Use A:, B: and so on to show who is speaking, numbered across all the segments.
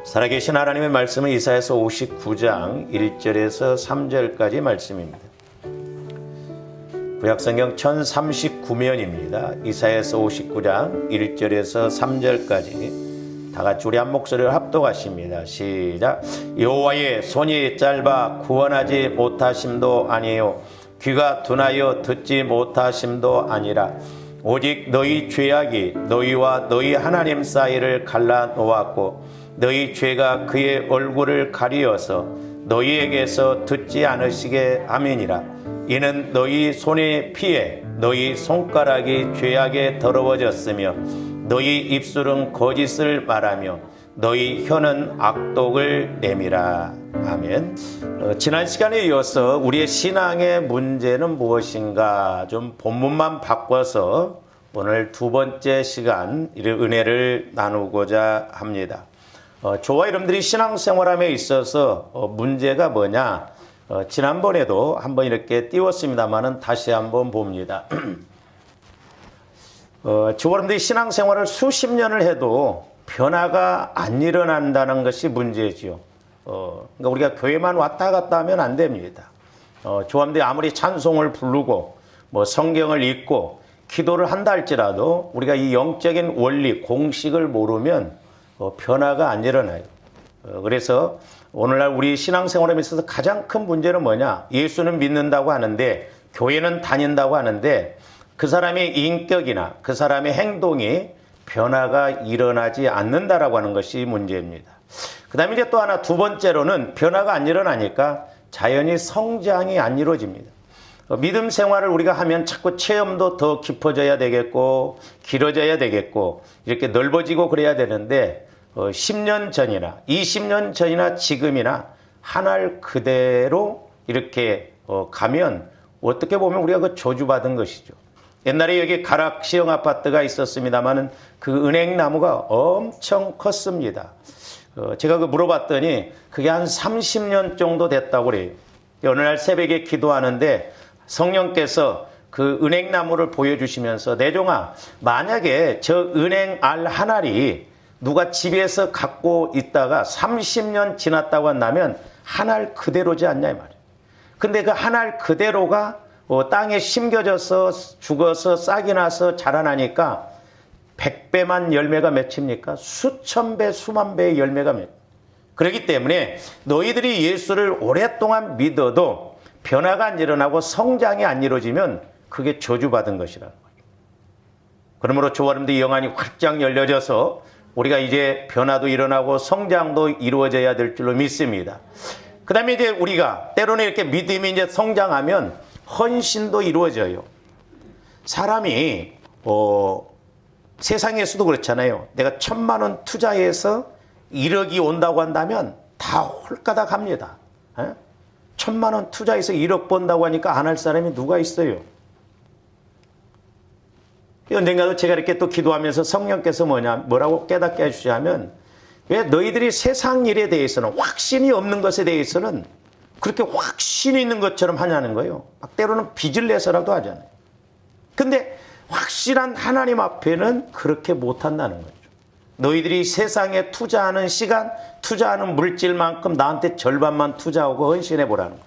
A: 살아계신 하나님의 말씀은 이사야서 59장 1절에서 3절까지 말씀입니다. 구약성경 1039면입니다. 이사야서 59장 1절에서 3절까지 다 같이 우리 한 목소리를 합독하십니다. 시작. 여호와의 손이 짧아 구원하지 못하심도 아니요 귀가 둔하여 듣지 못하심도 아니라 오직 너희 죄악이 너희와 너희 하나님 사이를 갈라 놓았고 너희 죄가 그의 얼굴을 가리어서 너희에게서 듣지 않으시게 함이니라. 이는 너희 손의 피에 너희 손가락이 죄악에 더러워졌으며 너희 입술은 거짓을 말하며 너희 혀는 악독을 내밀어. 아멘. 지난 시간에 이어서 우리의 신앙의 문제는 무엇인가 좀 본문만 바꿔서 오늘 두 번째 시간 은혜를 나누고자 합니다. 저와 여러분들이 신앙생활함에 있어서 문제가 뭐냐, 지난번에도 한번 이렇게 띄웠습니다만은 다시 한번 봅니다. 저와 여러분들이 신앙생활을 수십 년을 해도 변화가 안 일어난다는 것이 문제지요. 그러니까 우리가 교회만 왔다 갔다 하면 안 됩니다. 저와 여러분들이 아무리 찬송을 부르고 뭐 성경을 읽고 기도를 한다 할지라도 우리가 이 영적인 원리, 공식을 모르면 변화가 안 일어나요. 그래서 오늘날 우리 신앙생활에 있어서 가장 큰 문제는 뭐냐? 예수는 믿는다고 하는데, 교회는 다닌다고 하는데 그 사람의 인격이나 그 사람의 행동이 변화가 일어나지 않는다라고 하는 것이 문제입니다. 그 다음에 이제 또 하나, 두 번째로는 변화가 안 일어나니까 자연히 성장이 안 이루어집니다. 믿음 생활을 우리가 하면 자꾸 체험도 더 깊어져야 되겠고 길어져야 되겠고 이렇게 넓어지고 그래야 되는데 10년 전이나 20년 전이나 지금이나 한 알 그대로 이렇게 가면 어떻게 보면 우리가 그 저주받은 것이죠. 옛날에 여기 가락 시형 아파트가 있었습니다만은 그 은행나무가 엄청 컸습니다. 제가 물어봤더니 그게 한 30년 정도 됐다고 그래요. 어느 날 새벽에 기도하는데 성령께서 그 은행나무를 보여주시면서, 내종아, 만약에 저 은행 알 한 알이 누가 집에서 갖고 있다가 30년 지났다고 한다면 한 알 그대로지 않냐 이 말이에요. 근데 그 한 알 그대로가 땅에 심겨져서 죽어서 싹이 나서 자라나니까 100배만 열매가 맺힙니까? 수천 배, 수만 배의 열매가 맺. 그렇기 때문에 너희들이 예수를 오랫동안 믿어도 변화가 안 일어나고 성장이 안 이루어지면 그게 저주받은 것이라는 거예요. 그러므로 저와 여러분들이 영안이 활짝 열려져서 우리가 이제 변화도 일어나고 성장도 이루어져야 될 줄로 믿습니다. 그 다음에 이제 우리가 때로는 이렇게 믿음이 이제 성장하면 헌신도 이루어져요. 사람이 세상에서도 그렇잖아요. 내가 1,000만 원 투자해서 1억이 온다고 한다면 다 홀가닥 합니다. 1,000만 원 투자해서 1억 번다고 하니까 안 할 사람이 누가 있어요? 언젠가도 제가 이렇게 또 기도하면서 성령께서 뭐라고 깨닫게 해주시냐면, 왜 너희들이 세상 일에 대해서는, 확신이 없는 것에 대해서는 그렇게 확신이 있는 것처럼 하냐는 거예요. 막 때로는 빚을 내서라도 하잖아요. 근데 확실한 하나님 앞에는 그렇게 못한다는 거죠. 너희들이 세상에 투자하는 시간, 투자하는 물질만큼 나한테 절반만 투자하고 헌신해보라는 거예요.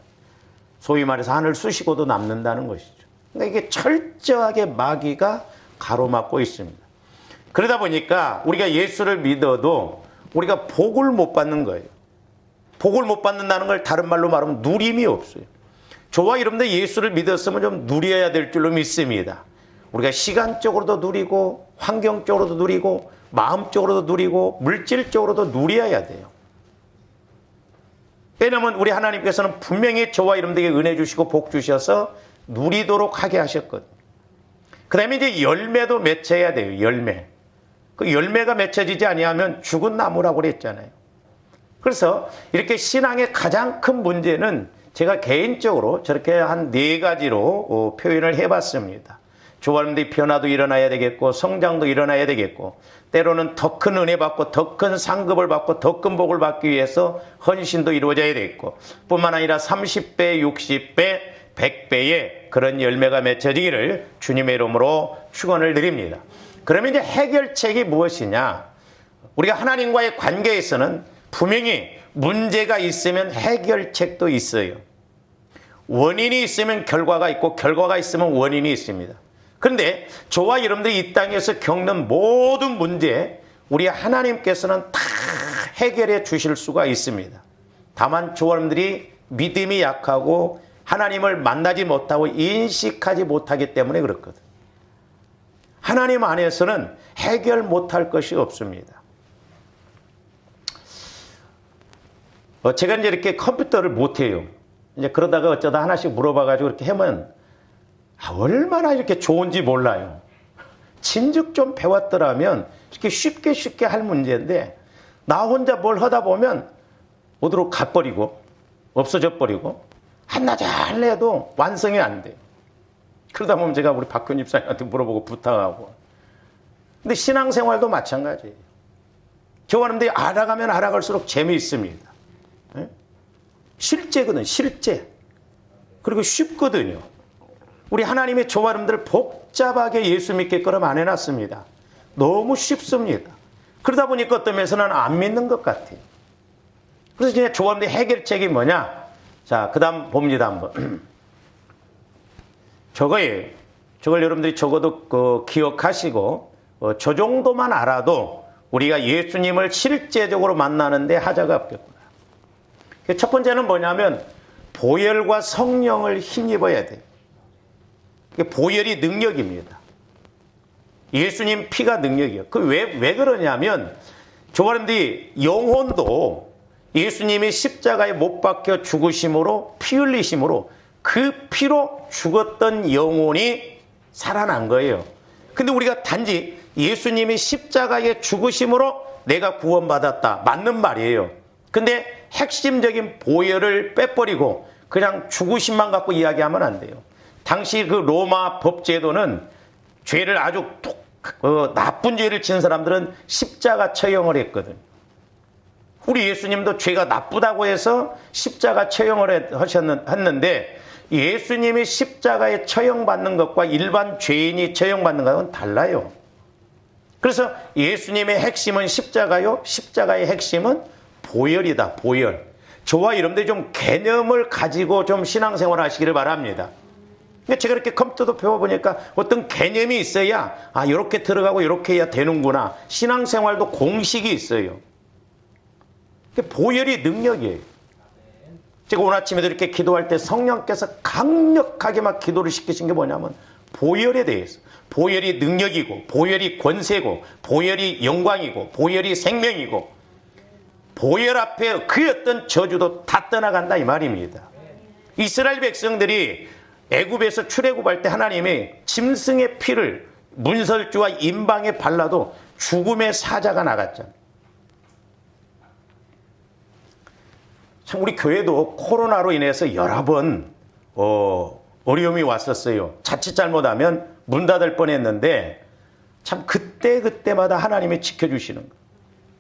A: 소위 말해서 하늘 쑤시고도 남는다는 것이죠. 그러니까 이게 철저하게 마귀가 가로막고 있습니다. 그러다 보니까 우리가 예수를 믿어도 우리가 복을 못 받는 거예요. 복을 못 받는다는 걸 다른 말로 말하면 누림이 없어요. 저와 여러분들 예수를 믿었으면 좀 누려야 될 줄로 믿습니다. 우리가 시간적으로도 누리고 환경적으로도 누리고 마음적으로도 누리고 물질적으로도 누려야 돼요. 왜냐하면 우리 하나님께서는 분명히 저와 여러분들에게 은혜 주시고 복 주셔서 누리도록 하게 하셨거든요. 그 다음에 이제 열매도 맺혀야 돼요. 열매. 그 열매가 맺혀지지 아니하면 죽은 나무라고 그랬잖아요. 그래서 이렇게 신앙의 가장 큰 문제는 제가 개인적으로 저렇게 한 4가지로 표현을 해봤습니다. 저와 여러분들이 변화도 일어나야 되겠고 성장도 일어나야 되겠고 때로는 더 큰 은혜 받고 더 큰 상급을 받고 더 큰 복을 받기 위해서 헌신도 이루어져야 되겠고, 뿐만 아니라 30배, 60배, 100배의 그런 열매가 맺혀지기를 주님의 이름으로 축원을 드립니다. 그러면 이제 해결책이 무엇이냐? 우리가 하나님과의 관계에서는 분명히 문제가 있으면 해결책도 있어요. 원인이 있으면 결과가 있고 결과가 있으면 원인이 있습니다. 그런데 저와 여러분들이 이 땅에서 겪는 모든 문제 우리 하나님께서는 다 해결해 주실 수가 있습니다. 다만 저와 여러분들이 믿음이 약하고 하나님을 만나지 못하고 인식하지 못하기 때문에 그렇거든. 하나님 안에서는 해결 못할 것이 없습니다. 제가 이제 이렇게 컴퓨터를 못해요. 이제 그러다가 어쩌다 하나씩 물어봐가지고 이렇게 하면 얼마나 이렇게 좋은지 몰라요. 진즉 좀 배웠더라면 이렇게 쉽게 할 문제인데 나 혼자 뭘 하다 보면 어디로 가버리고 없어져 버리고 한나절 해도 완성이 안 돼요. 그러다 보면 제가 우리 박현 집사님한테 물어보고 부탁하고. 근데 신앙생활도 마찬가지예요. 저와 여러분들이 알아가면 알아갈수록 재미있습니다. 실제거든, 실제. 그리고 쉽거든요. 우리 하나님의 저와 여러분들 복잡하게 예수 믿게끔 안 해놨습니다. 너무 쉽습니다. 그러다 보니까 어떤 면에서는 안 믿는 것 같아요. 그래서 이제 저와 여러분들 해결책이 뭐냐? 자, 그 다음 봅니다, 한번. 저걸 여러분들이 적어도 기억하시고, 저 정도만 알아도 우리가 예수님을 실제적으로 만나는데 하자가 없겠구나. 첫 번째는 뭐냐면 보혈과 성령을 힘입어야 돼요. 보혈이 능력입니다. 예수님 피가 능력이에요. 왜 그러냐면 저와 여러분들이 영혼도 예수님이 십자가에 못 박혀 죽으심으로 피 흘리심으로 그 피로 죽었던 영혼이 살아난 거예요. 근데 우리가 단지 예수님이 십자가에 죽으심으로 내가 구원받았다. 맞는 말이에요. 근데 핵심적인 보혈을 빼버리고 그냥 죽으심만 갖고 이야기하면 안 돼요. 당시 그 로마 법제도는 죄를 아주 나쁜 죄를 지은 사람들은 십자가 처형을 했거든. 우리 예수님도 죄가 나쁘다고 해서 십자가 처형을 했는데 예수님이 십자가에 처형받는 것과 일반 죄인이 처형받는 것은 달라요. 그래서 예수님의 핵심은 십자가요. 십자가의 핵심은 보혈이다. 보혈. 저와 여러분들이 좀 개념을 가지고 좀 신앙생활 하시기를 바랍니다. 제가 이렇게 컴퓨터도 배워보니까 어떤 개념이 있어야 이렇게 들어가고 이렇게 해야 되는구나. 신앙생활도 공식이 있어요. 보혈이 능력이에요. 제가 오늘 아침에도 이렇게 기도할 때 성령께서 강력하게 막 기도를 시키신 게 뭐냐면 보혈에 대해서. 보혈이 능력이고 보혈이 권세고 보혈이 영광이고 보혈이 생명이고 보혈 앞에 그 어떤 저주도 다 떠나간다 이 말입니다. 이스라엘 백성들이 애굽에서 출애굽할 때 하나님이 짐승의 피를 문설주와 임방에 발라도 죽음의 사자가 나갔잖아요. 참 우리 교회도 코로나로 인해서 여러 번 어려움이 왔었어요. 자칫 잘못하면 문 닫을 뻔했는데 참 그때마다 하나님이 지켜주시는 거예요.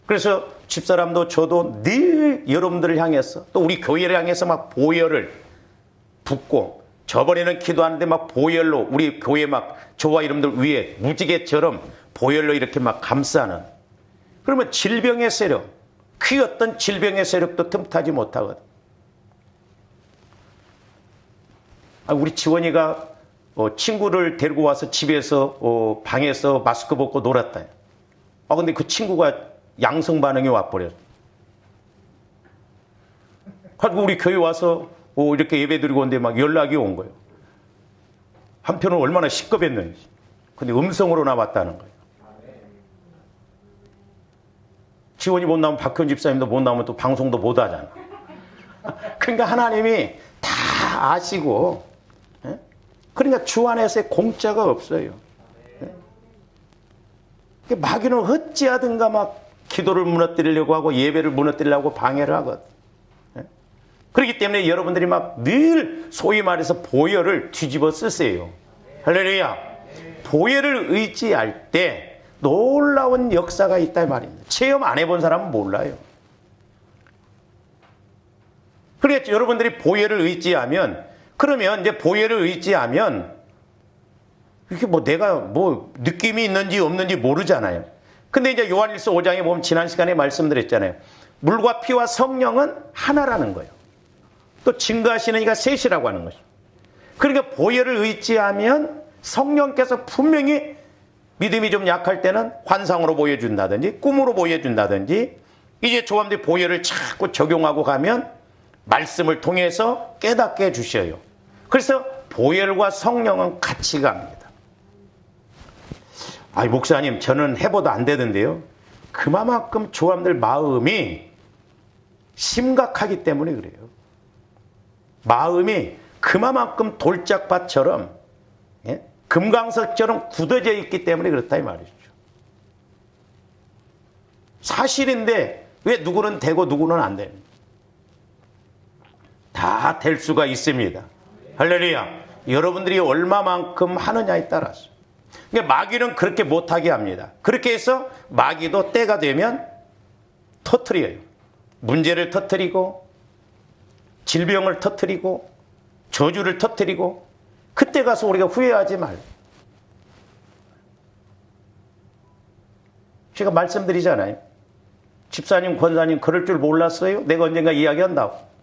A: 그래서 집사람도 저도 늘 여러분들을 향해서 또 우리 교회를 향해서 막 보혈을 붓고 저번에는 기도하는데 막 보혈로 우리 교회 막 저와 여러분들 위에 무지개처럼 보혈로 이렇게 막 감싸는. 그러면 질병의 세력, 그 어떤 질병의 세력도 틈타지 못하거든. 우리 지원이가 친구를 데리고 와서 집에서 방에서 마스크 벗고 놀았다. 근데 그 친구가 양성 반응이 와버렸어. 그리고 우리 교회 와서 이렇게 예배 드리고 오는데 막 연락이 온 거예요. 한편은 얼마나 시급했는지. 근데 음성으로 나왔다는 거예요. 지원이 못 나오면 박현 집사님도 못 나오면 또 방송도 못 하잖아. 그러니까 하나님이 다 아시고, 그러니까 주 안에서의 공짜가 없어요. 마귀는 어찌하든가 막 기도를 무너뜨리려고 하고 예배를 무너뜨리려고 방해를 하거든. 그렇기 때문에 여러분들이 막 늘 소위 말해서 보혈을 뒤집어 쓰세요. 할렐루야. 보혈을 의지할 때 놀라운 역사가 있다 말입니다. 체험 안 해본 사람은 몰라요. 그러니까 여러분들이 보혈을 의지하면 그러면 이제 보혈을 의지하면 이게 내가 느낌이 있는지 없는지 모르잖아요. 근데 이제 요한일서 5장에 보면 지난 시간에 말씀드렸잖아요. 물과 피와 성령은 하나라는 거예요. 또 증거하시는 이가 셋이라고 하는 것이죠. 그러니까 보혈을 의지하면 성령께서 분명히 믿음이 좀 약할 때는 환상으로 보여준다든지 꿈으로 보여준다든지 이제 조함들이 보혈을 자꾸 적용하고 가면 말씀을 통해서 깨닫게 해주셔요. 그래서 보혈과 성령은 같이 갑니다. 아이 목사님 저는 해봐도 안 되던데요. 그만큼 조함들 마음이 심각하기 때문에 그래요. 마음이 그만큼 돌짝밭처럼 금강석처럼 굳어져 있기 때문에 그렇다 이 말이죠. 사실인데 왜 누구는 되고 누구는 안 됩니까? 다 될 수가 있습니다. 할렐루야. 여러분들이 얼마만큼 하느냐에 따라서. 그러니까 마귀는 그렇게 못하게 합니다. 그렇게 해서 마귀도 때가 되면 터뜨려요. 문제를 터뜨리고 질병을 터뜨리고 저주를 터뜨리고 그때 가서 우리가 후회하지 말고. 제가 말씀드리잖아요. 집사님, 권사님 그럴 줄 몰랐어요? 내가 언젠가 이야기한다고.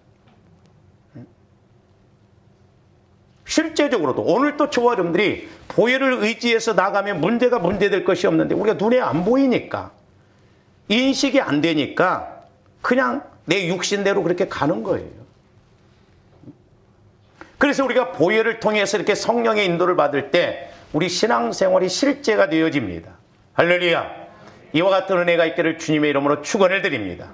A: 실제적으로도 오늘 또 저와 여러분들이 보혈을 의지해서 나가면 문제가 문제될 것이 없는데 우리가 눈에 안 보이니까 인식이 안 되니까 그냥 내 육신대로 그렇게 가는 거예요. 그래서 우리가 보혈을 통해서 이렇게 성령의 인도를 받을 때 우리 신앙생활이 실제가 되어집니다. 할렐루야. 이와 같은 은혜가 있기를 주님의 이름으로 축원을 드립니다.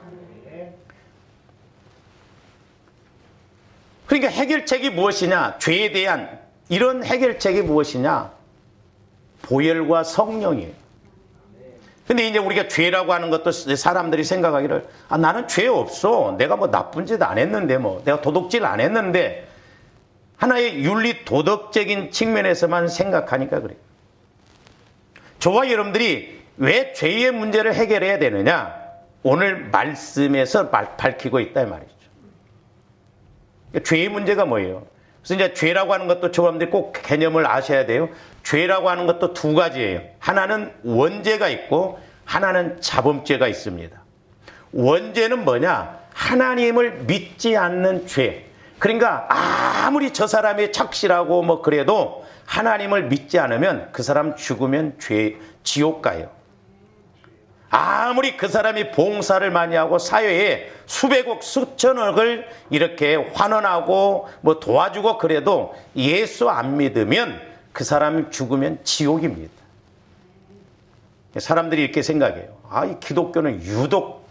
A: 그러니까 해결책이 무엇이냐? 죄에 대한 이런 해결책이 무엇이냐? 보혈과 성령이에요. 근데 이제 우리가 죄라고 하는 것도 사람들이 생각하기를 나는 죄 없어. 내가 뭐 나쁜 짓 안 했는데 내가 도둑질 안 했는데 하나의 윤리 도덕적인 측면에서만 생각하니까 그래요. 저와 여러분들이 왜 죄의 문제를 해결해야 되느냐? 오늘 말씀에서 밝히고 있다 이 말이죠. 죄의 문제가 뭐예요? 그래서 이제 죄라고 하는 것도 저분들이 꼭 개념을 아셔야 돼요. 죄라고 하는 것도 두 가지예요. 하나는 원죄가 있고 하나는 자범죄가 있습니다. 원죄는 뭐냐? 하나님을 믿지 않는 죄. 그러니까 아무리 저 사람이 착실하고 그래도 하나님을 믿지 않으면 그 사람 죽으면 지옥 가요. 아무리 그 사람이 봉사를 많이 하고 사회에 수백억 수천억을 이렇게 환원하고 도와주고 그래도 예수 안 믿으면 그 사람이 죽으면 지옥입니다. 사람들이 이렇게 생각해요. 이 기독교는 유독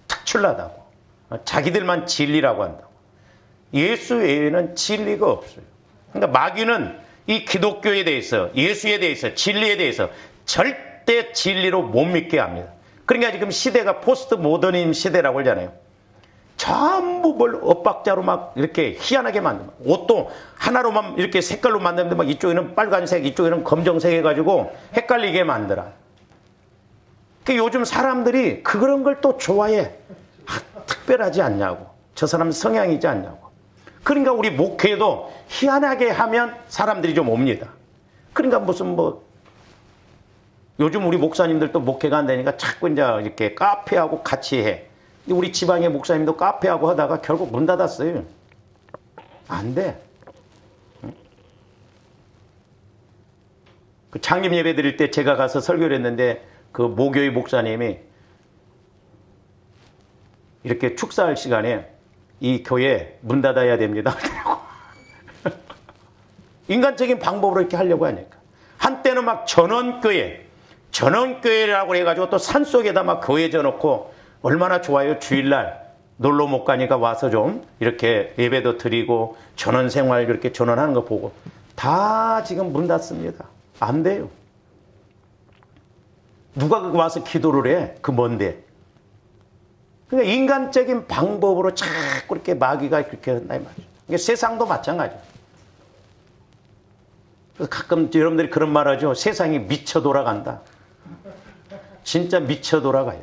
A: 특출나다고. 자기들만 진리라고 한다고. 예수 외에는 진리가 없어요. 그러니까 마귀는 이 기독교에 대해서 예수에 대해서 진리에 대해서 절대 진리로 못 믿게 합니다. 그러니까 지금 시대가 포스트 모더니즘 시대라고 하잖아요. 전부 뭘 엇박자로 이렇게 희한하게 만들고 옷도 하나로만 이렇게 색깔로 만드는데 이쪽에는 빨간색 이쪽에는 검정색 해가지고 헷갈리게 만들어. 그러니까 요즘 사람들이 그런 걸 또 좋아해. 특별하지 않냐고. 저 사람 성향이지 않냐고. 그러니까 우리 목회도 희한하게 하면 사람들이 좀 옵니다. 그러니까 무슨 요즘 우리 목사님들도 목회가 안 되니까 자꾸 이제 이렇게 카페하고 같이 해. 우리 지방의 목사님도 카페하고 하다가 결국 문 닫았어요. 안 돼. 그 창립 예배 드릴 때 제가 가서 설교를 했는데 그 모교의 목사님이 이렇게 축사할 시간에 이 교회 문 닫아야 됩니다. 인간적인 방법으로 이렇게 하려고 하니까. 한때는 전원교회라고 해가지고 또 산속에다 교회 져놓고 얼마나 좋아요. 주일날 놀러 못 가니까 와서 좀 이렇게 예배도 드리고 전원생활 이렇게 전원하는 거 보고 다 지금 문 닫습니다. 안 돼요. 누가 그거 와서 기도를 해? 그 뭔데? 그러니까 인간적인 방법으로 자꾸 이렇게 마귀가 그렇게 한다 이 말이죠. 이게 세상도 마찬가지예요. 그래서 가끔 여러분들이 그런 말 하죠. 세상이 미쳐 돌아간다. 진짜 미쳐 돌아가요.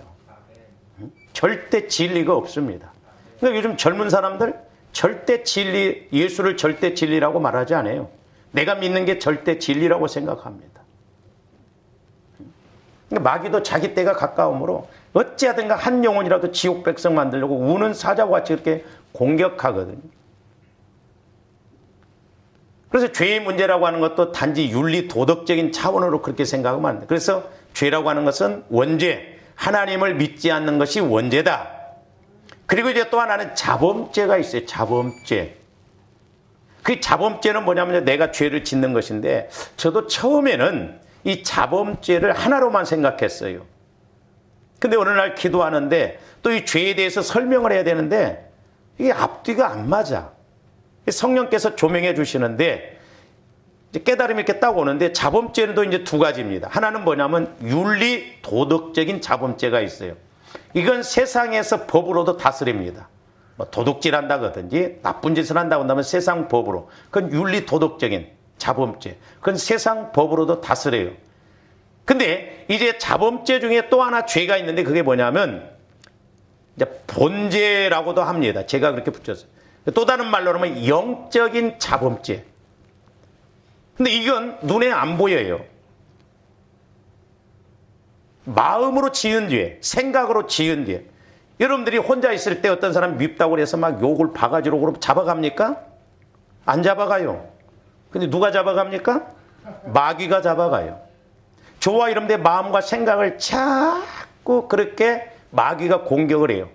A: 절대 진리가 없습니다. 그러니까 요즘 젊은 사람들 절대 진리, 예수를 절대 진리라고 말하지 않아요. 내가 믿는 게 절대 진리라고 생각합니다. 그러니까 마귀도 자기 때가 가까우므로 어찌하든가 한 영혼이라도 지옥 백성 만들려고 우는 사자와 같이 그렇게 공격하거든요. 그래서 죄의 문제라고 하는 것도 단지 윤리 도덕적인 차원으로 그렇게 생각하면 안 돼. 그래서 죄라고 하는 것은 원죄, 하나님을 믿지 않는 것이 원죄다. 그리고 이제 또 하나는 자범죄가 있어요. 자범죄. 그 자범죄는 뭐냐면 내가 죄를 짓는 것인데, 저도 처음에는 이 자범죄를 하나로만 생각했어요. 근데 어느 날 기도하는데 또 이 죄에 대해서 설명을 해야 되는데 이게 앞뒤가 안 맞아. 성령께서 조명해 주시는데 이제 깨달음이 이렇게 딱 오는데, 자범죄는 또 이제 두 가지입니다. 하나는 뭐냐면 윤리 도덕적인 자범죄가 있어요. 이건 세상에서 법으로도 다스립니다. 뭐 도둑질 한다든지 나쁜 짓을 한다고 한다면 세상 법으로. 그건 윤리 도덕적인 자범죄. 그건 세상 법으로도 다스려요. 근데 이제 자범죄 중에 또 하나 죄가 있는데 그게 뭐냐면 이제 본죄라고도 합니다. 제가 그렇게 붙였어요. 또 다른 말로 하면 영적인 자범죄. 근데 이건 눈에 안 보여요. 마음으로 지은 죄, 생각으로 지은 죄. 여러분들이 혼자 있을 때 어떤 사람이 밉다고 해서 막 욕을 바가지로 그러면 잡아갑니까? 안 잡아가요. 근데 누가 잡아갑니까? 마귀가 잡아가요. 저와 여러분들의 마음과 생각을 자꾸 그렇게 마귀가 공격을 해요.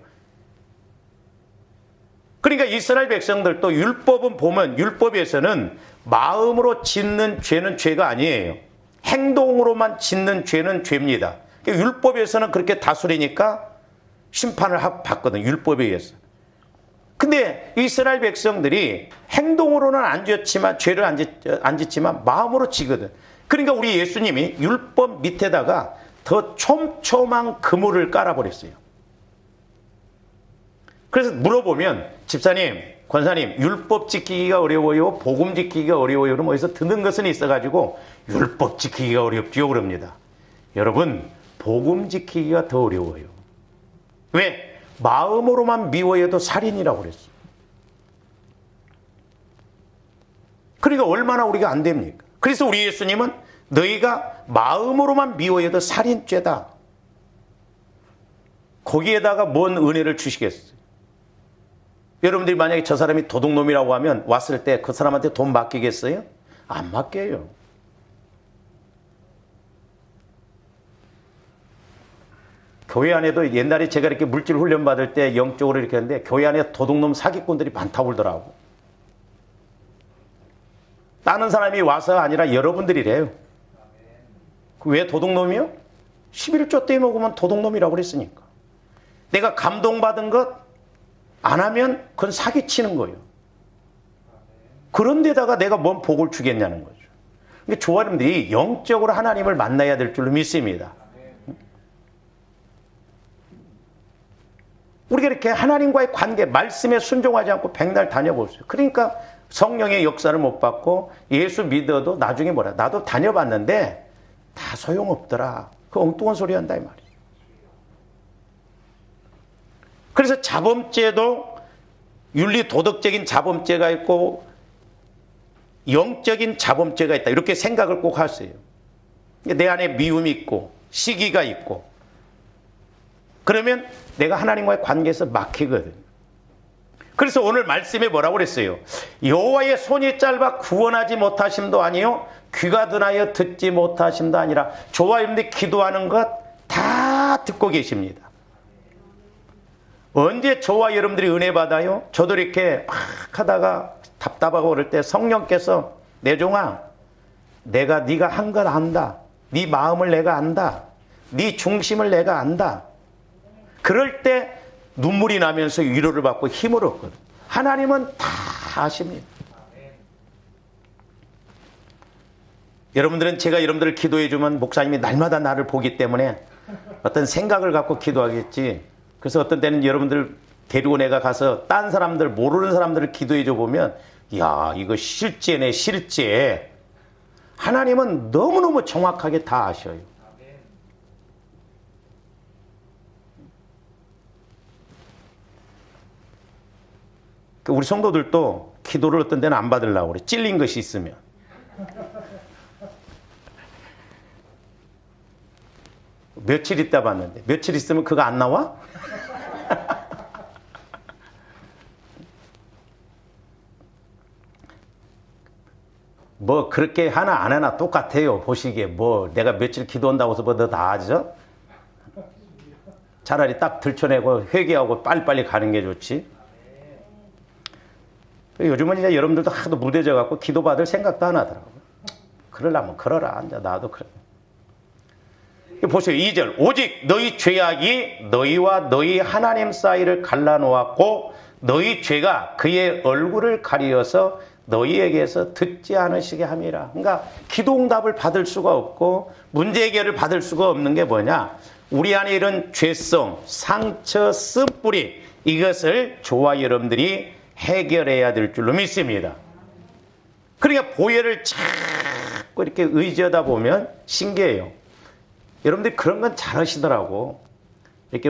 A: 그러니까 이스라엘 백성들도 율법은 보면 율법에서는 마음으로 짓는 죄는 죄가 아니에요. 행동으로만 짓는 죄는 죄입니다. 그러니까 율법에서는 그렇게 다스리니까 심판을 받거든, 율법에 의해서. 근데 이스라엘 백성들이 행동으로는 안 짓지만, 죄를 안 짓지만 마음으로 지거든. 그러니까 우리 예수님이 율법 밑에다가 더 촘촘한 그물을 깔아버렸어요. 그래서 물어보면, 집사님, 권사님, 율법 지키기가 어려워요? 복음 지키기가 어려워요? 그러면 어디서 듣는 것은 있어가지고 율법 지키기가 어렵지요? 그럽니다. 여러분, 복음 지키기가 더 어려워요. 왜? 마음으로만 미워해도 살인이라고 그랬어요. 그러니까 얼마나 우리가 안 됩니까? 그래서 우리 예수님은 너희가 마음으로만 미워해도 살인죄다. 거기에다가 뭔 은혜를 주시겠어요? 여러분들이 만약에 저 사람이 도둑놈이라고 하면 왔을 때 그 사람한테 돈 맡기겠어요? 안 맡겨요. 교회 안에도 옛날에 제가 이렇게 물질 훈련 받을 때 영적으로 이렇게 했는데, 교회 안에 도둑놈 사기꾼들이 많다고 그러더라고. 다른 사람이 와서 아니라 여러분들이래요. 왜 도둑놈이요? 11조 떼 먹으면 도둑놈이라고 그랬으니까. 내가 감동받은 것 안 하면 그건 사기치는 거예요. 그런 데다가 내가 뭔 복을 주겠냐는 거죠. 그러니까 조아님들이 영적으로 하나님을 만나야 될 줄로 믿습니다. 우리가 이렇게 하나님과의 관계, 말씀에 순종하지 않고 백날 다녀보세요. 그러니까 성령의 역사를 못 받고 예수 믿어도 나중에 뭐라, 나도 다녀봤는데 다 소용없더라. 그 엉뚱한 소리 한다 이 말이에요. 그래서 자범죄도 윤리 도덕적인 자범죄가 있고 영적인 자범죄가 있다. 이렇게 생각을 꼭 하세요. 내 안에 미움이 있고 시기가 있고 그러면 내가 하나님과의 관계에서 막히거든. 그래서 오늘 말씀에 뭐라고 그랬어요? 여호와의 손이 짧아 구원하지 못하심도 아니요 귀가 둔하여 듣지 못하심도 아니라. 저와 여러분들이 기도하는 것 다 듣고 계십니다. 언제 저와 여러분들이 은혜 받아요? 저도 이렇게 막 하다가 답답하고 그럴 때 성령께서 내 종아, 내가 네가 한 걸 안다. 네 마음을 내가 안다. 네 중심을 내가 안다. 그럴 때 눈물이 나면서 위로를 받고 힘을 얻거든. 하나님은 다 아십니다. 여러분들은 제가 여러분들을 기도해 주면 목사님이 날마다 나를 보기 때문에 어떤 생각을 갖고 기도하겠지. 그래서 어떤 때는 여러분들 데리고 내가 가서 딴 사람들, 모르는 사람들을 기도해 줘 보면, 야, 이거 실제네, 실제. 하나님은 너무너무 정확하게 다 아셔요. 우리 성도들도 기도를 어떤 데는 안 받으려고 그래. 찔린 것이 있으면. 며칠 있다 봤는데 며칠 있으면 그거 안 나와? 뭐 그렇게 하나 안 하나 똑같아요. 보시기에 뭐 내가 며칠 기도한다고 해서 뭐 더 나아져? 차라리 딱 들춰내고 회개하고 빨리빨리 가는 게 좋지. 요즘은 이제 여러분들도 하도 무뎌져 갖고 기도받을 생각도 안 하더라고요. 그러려면 그러라. 이제 나도 그래. 보세요. 2절. 오직 너희 죄악이 너희와 너희 하나님 사이를 갈라놓았고 너희 죄가 그의 얼굴을 가리어서 너희에게서 듣지 않으시게 함이라. 그러니까 기도응답을 받을 수가 없고 문제 해결을 받을 수가 없는 게 뭐냐? 우리 안에 이런 죄성, 상처, 쓴뿌리 이것을 저와 여러분들이 해결해야 될 줄로 믿습니다. 그러니까 보혈을 자꾸 이렇게 의지하다 보면 신기해요. 여러분들이 그런 건 잘하시더라고. 이렇게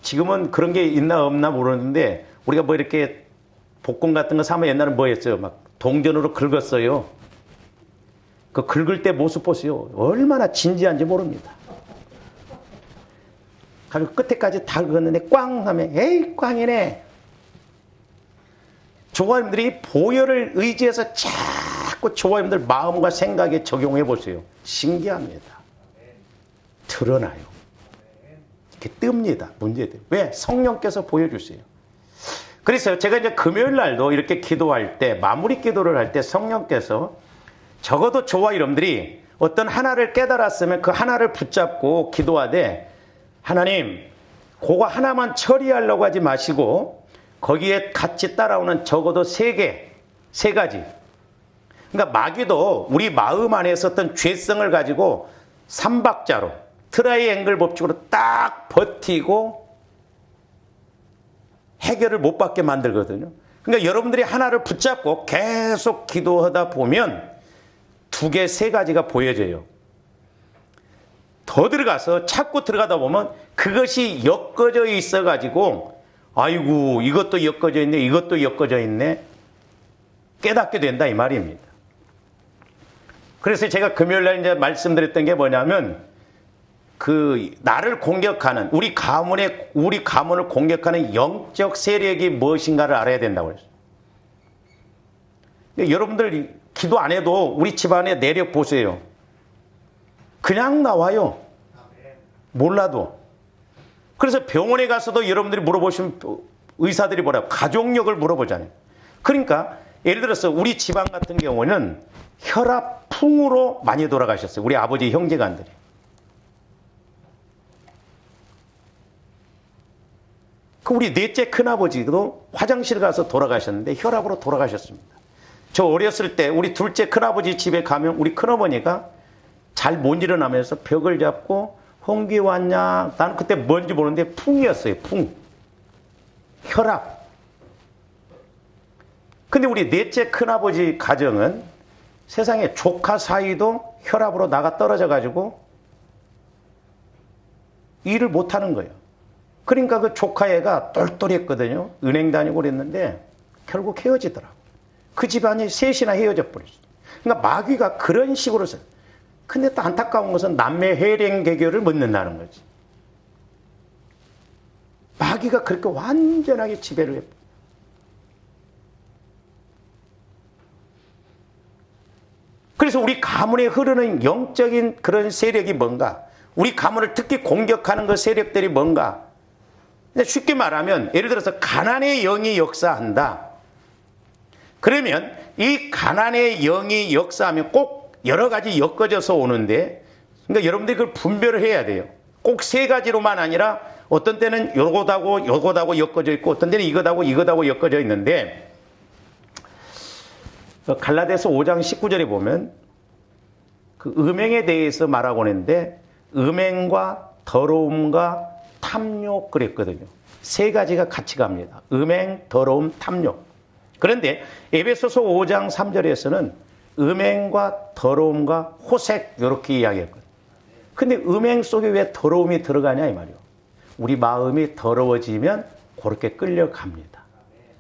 A: 지금은 그런 게 있나 없나 모르는데 우리가 뭐 이렇게 복권 같은 거 사면 옛날에 뭐 했어요? 막 동전으로 긁었어요. 그 긁을 때 모습 보세요. 얼마나 진지한지 모릅니다. 그리고 끝에까지 다 긁었는데 꽝 하면 에이 꽝이네. 조화님들이 보혈을 의지해서 자꾸 조화님들 마음과 생각에 적용해 보세요. 신기합니다. 드러나요. 이렇게 뜹니다. 문제들. 왜? 성령께서 보여주세요. 그래서 제가 이제 금요일 날도 이렇게 기도할 때 마무리 기도를 할 때 성령께서 적어도 저와 여러분들이 어떤 하나를 깨달았으면 그 하나를 붙잡고 기도하되 하나님 그거 하나만 처리하려고 하지 마시고 거기에 같이 따라오는 적어도 세 가지. 그러니까 마귀도 우리 마음 안에 있었던 죄성을 가지고 삼박자로 트라이앵글 법칙으로 딱 버티고 해결을 못 받게 만들거든요. 그러니까 여러분들이 하나를 붙잡고 계속 기도하다 보면 두 개, 세 가지가 보여져요. 더 들어가서 자꾸 들어가다 보면 그것이 엮어져 있어가지고 아이고 이것도 엮어져 있네, 이것도 엮어져 있네 깨닫게 된다 이 말입니다. 그래서 제가 금요일날 이제 말씀드렸던 게 뭐냐면 그 나를 공격하는 우리 가문을 공격하는 영적 세력이 무엇인가를 알아야 된다고 했어요. 여러분들 기도 안 해도 우리 집안의 내력 보세요. 그냥 나와요. 몰라도. 그래서 병원에 가서도 여러분들이 물어보시면 의사들이 뭐라고 가족력을 물어보잖아요. 그러니까 예를 들어서 우리 집안 같은 경우는 혈압풍으로 많이 돌아가셨어요. 우리 아버지 형제간들이. 그 우리 넷째 큰아버지도 화장실 가서 돌아가셨는데 혈압으로 돌아가셨습니다. 저 어렸을 때 우리 둘째 큰아버지 집에 가면 우리 큰어머니가 잘 못 일어나면서 벽을 잡고 홍기 왔냐? 나는 그때 뭔지 모르는데 풍이었어요. 풍. 혈압. 근데 우리 넷째 큰아버지 가정은 세상에 조카 사이도 혈압으로 나가 떨어져 가지고 일을 못하는 거예요. 그러니까 그 조카 애가 똘똘했거든요. 은행 다니고 그랬는데 결국 헤어지더라고. 그 집안이 셋이나 헤어져 버렸어요. 그러니까 마귀가 그런 식으로 써요. 근데 또 안타까운 것은 남매 회랭개교를 못 넣는다는 거지. 마귀가 그렇게 완전하게 지배를 해요. 그래서 우리 가문에 흐르는 영적인 그런 세력이 뭔가, 우리 가문을 특히 공격하는 그 세력들이 뭔가. 쉽게 말하면 예를 들어서 가난의 영이 역사한다. 그러면 이 가난의 영이 역사하면 꼭 여러 가지 엮어져서 오는데, 그러니까 여러분들이 그걸 분별을 해야 돼요. 꼭 세 가지로만 아니라 어떤 때는 요것하고 요것하고 엮어져 있고 어떤 때는 이것하고 엮어져 있는데, 갈라디아서 5장 19절에 보면 그 음행에 대해서 말하고 있는데 음행과 더러움과 탐욕 그랬거든요. 세 가지가 같이 갑니다. 음행, 더러움, 탐욕. 그런데 에베소서 5장 3절에서는 음행과 더러움과 호색 이렇게 이야기했거든요. 근데 음행 속에 왜 더러움이 들어가냐 이 말이에요. 우리 마음이 더러워지면 그렇게 끌려갑니다.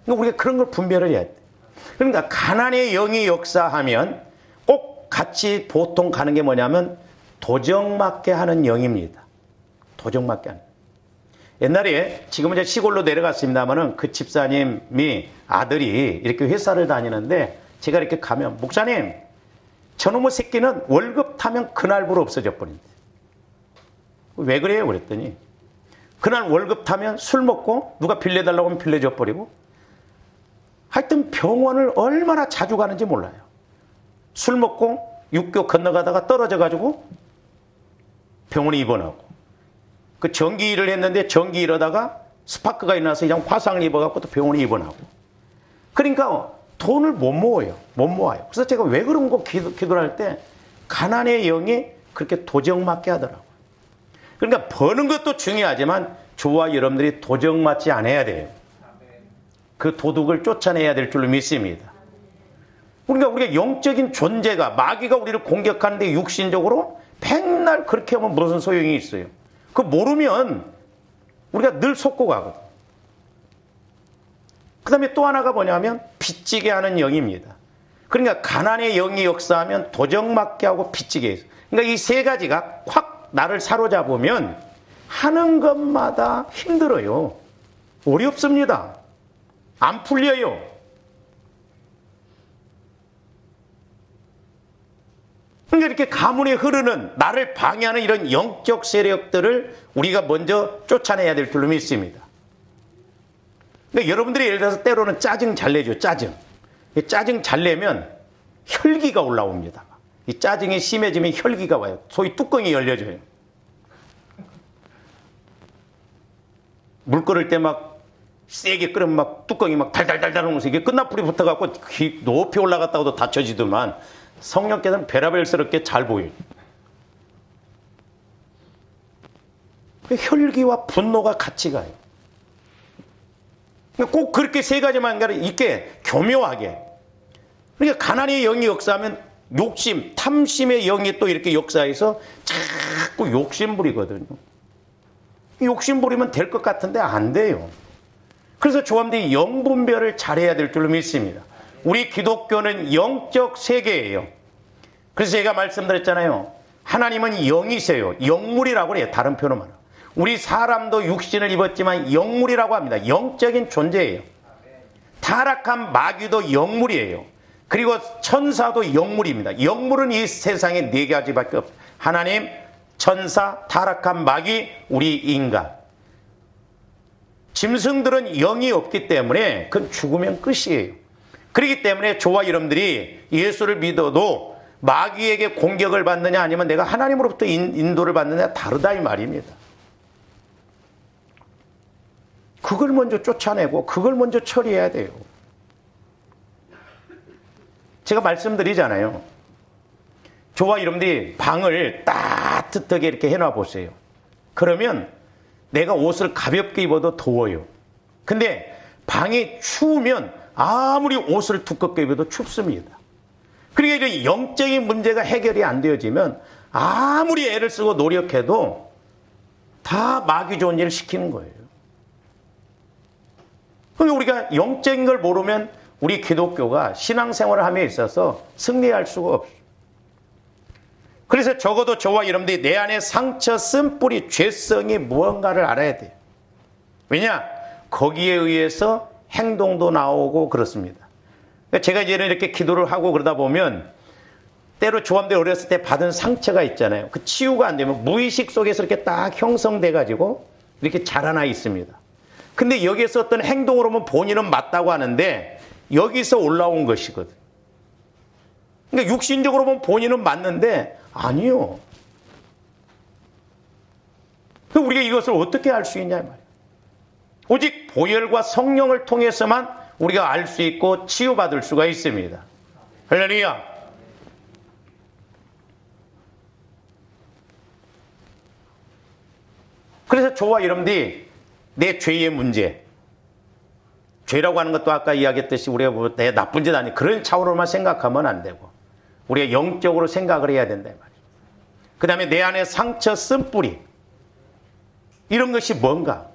A: 그러니까 우리가 그런 걸 분별을 해야 돼. 그러니까 가난의 영이 역사하면 꼭 같이 보통 가는 게 뭐냐면 도적맞게 하는 영입니다. 도적맞게 하는. 옛날에 지금은 이제 시골로 내려갔습니다만은 그 집사님이 아들이 이렇게 회사를 다니는데 제가 이렇게 가면 목사님 저놈의 새끼는 월급 타면 그날부로 없어져 버린대. 왜 그래요? 그랬더니 그날 월급 타면 술 먹고 누가 빌려달라고 하면 빌려줘 버리고 하여튼 병원을 얼마나 자주 가는지 몰라요. 술 먹고 육교 건너가다가 떨어져가지고 병원에 입원하고 그 전기 일을 했는데 전기 일하다가 스파크가 일어나서 그냥 화상을 입어갖고 또 병원에 입원하고 그러니까 돈을 못 모아요. 못 모아요. 그래서 제가 왜 그런 거 기도를 할 때 가난의 영이 그렇게 도적맞게 하더라고요. 그러니까 버는 것도 중요하지만 저와 여러분들이 도적맞지 않아야 돼요. 그 도둑을 쫓아내야 될 줄로 믿습니다. 그러니까 우리가 영적인 존재가 마귀가 우리를 공격하는데 육신적으로 맨날 그렇게 하면 무슨 소용이 있어요. 그거 모르면 우리가 늘 속고 가거든. 그 다음에 또 하나가 뭐냐면 빚지게 하는 영입니다. 그러니까 가난의 영이 역사하면 도적맞게 하고 빚지게 해서. 그러니까 이 세 가지가 확 나를 사로잡으면 하는 것마다 힘들어요. 어렵습니다. 안 풀려요. 그러니까 이렇게 가문에 흐르는 나를 방해하는 이런 영적 세력들을 우리가 먼저 쫓아내야 될 줄로 믿습니다. 그러니까 여러분들이 예를 들어서 때로는 짜증 잘 내죠. 짜증. 짜증 잘 내면 혈기가 올라옵니다. 이 짜증이 심해지면 혈기가 와요. 소위 뚜껑이 열려져요. 물 끓을 때 막 세게 끓으면 막 뚜껑이 막 달달달달 하면서 이게 끝나풀이 붙어갖고 높이 올라갔다고도 다쳐지더만 성령께서는 베라벨스럽게 잘 보여요. 혈기와 분노가 같이 가요. 꼭 그렇게 세 가지만 있게 교묘하게. 그러니까 가난의 영이 역사하면 욕심, 탐심의 영이 또 이렇게 역사해서 자꾸 욕심 부리거든요. 욕심 부리면 될 것 같은데 안 돼요. 그래서 조함들이 영 분별을 잘해야 될 줄로 믿습니다. 우리 기독교는 영적 세계예요. 그래서 제가 말씀드렸잖아요. 하나님은 영이세요. 영물이라고 그래요. 다른 표현으로 말하면. 우리 사람도 육신을 입었지만 영물이라고 합니다. 영적인 존재예요. 타락한 마귀도 영물이에요. 그리고 천사도 영물입니다. 영물은 이 세상에 네 가지밖에 없어요. 하나님, 천사, 타락한 마귀, 우리 인간. 짐승들은 영이 없기 때문에 그건 죽으면 끝이에요. 그렇기 때문에 저와 여러분들이 예수를 믿어도 마귀에게 공격을 받느냐 아니면 내가 하나님으로부터 인도를 받느냐 다르다 이 말입니다. 그걸 먼저 쫓아내고 그걸 먼저 처리해야 돼요. 제가 말씀드리잖아요. 저와 여러분들이 방을 따뜻하게 이렇게 해놔 보세요. 그러면 내가 옷을 가볍게 입어도 더워요. 근데 방이 추우면 아무리 옷을 두껍게 입어도 춥습니다. 그러니까 이런 영적인 문제가 해결이 안 되어지면 아무리 애를 쓰고 노력해도 다 마귀 좋은 일을 시키는 거예요. 그러니까 우리가 영적인 걸 모르면 우리 기독교가 신앙생활을 함에 있어서 승리할 수가 없어요. 그래서 적어도 저와 여러분들이 내 안에 상처, 쓴뿌리, 죄성이 무언가를 알아야 돼요. 왜냐? 거기에 의해서 행동도 나오고 그렇습니다. 제가 이제는 이렇게 기도를 하고 그러다 보면 때로 조함들 어렸을 때 받은 상처가 있잖아요. 그 치유가 안 되면 무의식 속에서 이렇게 딱 형성돼 가지고 이렇게 자라나 있습니다. 근데 여기에서 어떤 행동으로 보면 본인은 맞다고 하는데 여기서 올라온 것이거든. 그러니까 육신적으로 보면 본인은 맞는데 아니요. 그럼 우리가 이것을 어떻게 알 수 있냐 말이에요. 오직 보혈과 성령을 통해서만 우리가 알 수 있고 치유받을 수가 있습니다. 할렐루야. 그래서 저와 여러분들이 내 죄의 문제, 죄라고 하는 것도 아까 이야기했듯이 우리가 뭐 내 나쁜 짓 아니 그런 차원으로만 생각하면 안 되고 우리가 영적으로 생각을 해야 된다 말이에요. 그 다음에 내 안에 상처, 쓴뿌리 이런 것이 뭔가.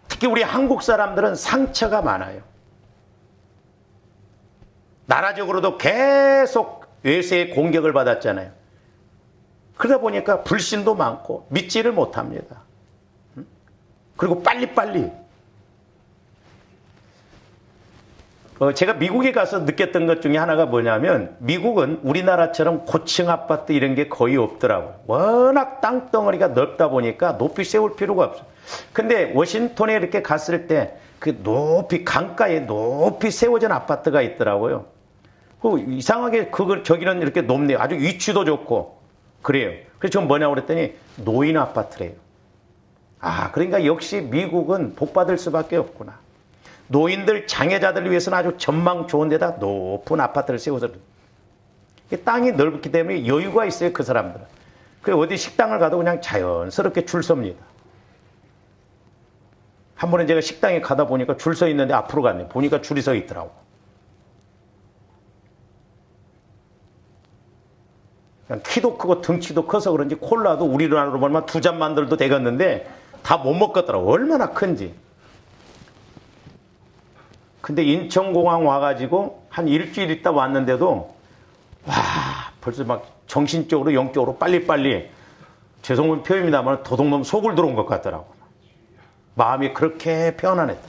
A: 특히 우리 한국 사람들은 상처가 많아요. 나라적으로도 계속 외세의 공격을 받았잖아요. 그러다 보니까 불신도 많고 믿지를 못합니다. 그리고 빨리빨리. 제가 미국에 가서 느꼈던 것 중에 하나가 뭐냐면 미국은 우리나라처럼 고층 아파트 이런 게 거의 없더라고요. 워낙 땅덩어리가 넓다 보니까 높이 세울 필요가 없어요. 근데 워싱턴에 이렇게 갔을 때 그 높이 강가에 높이 세워진 아파트가 있더라고요. 이상하게 저기는 이렇게 높네요. 아주 위치도 좋고 그래요. 그래서 전 뭐냐고 그랬더니 노인 아파트래요. 그러니까 역시 미국은 복받을 수밖에 없구나. 노인들, 장애자들을 위해서는 아주 전망 좋은 데다 높은 아파트를 세워서 땅이 넓기 때문에 여유가 있어요, 그 사람들은. 그래서 어디 식당을 가도 그냥 자연스럽게 줄 섭니다. 한 번은 제가 식당에 가다 보니까 줄 서 있는데 앞으로 갔네. 보니까 줄이 서 있더라고. 그냥 키도 크고 등치도 커서 그런지 콜라도 우리나라로 보면 2잔 만들도 되겠는데 다 못 먹겠더라고. 얼마나 큰지. 근데 인천공항 와가지고 한 일주일 있다 왔는데도 벌써 막 정신적으로 영적으로 빨리빨리 죄송한 표현입니다만 도둑놈 속을 들어온 것 같더라고. 마음이 그렇게 편안했다.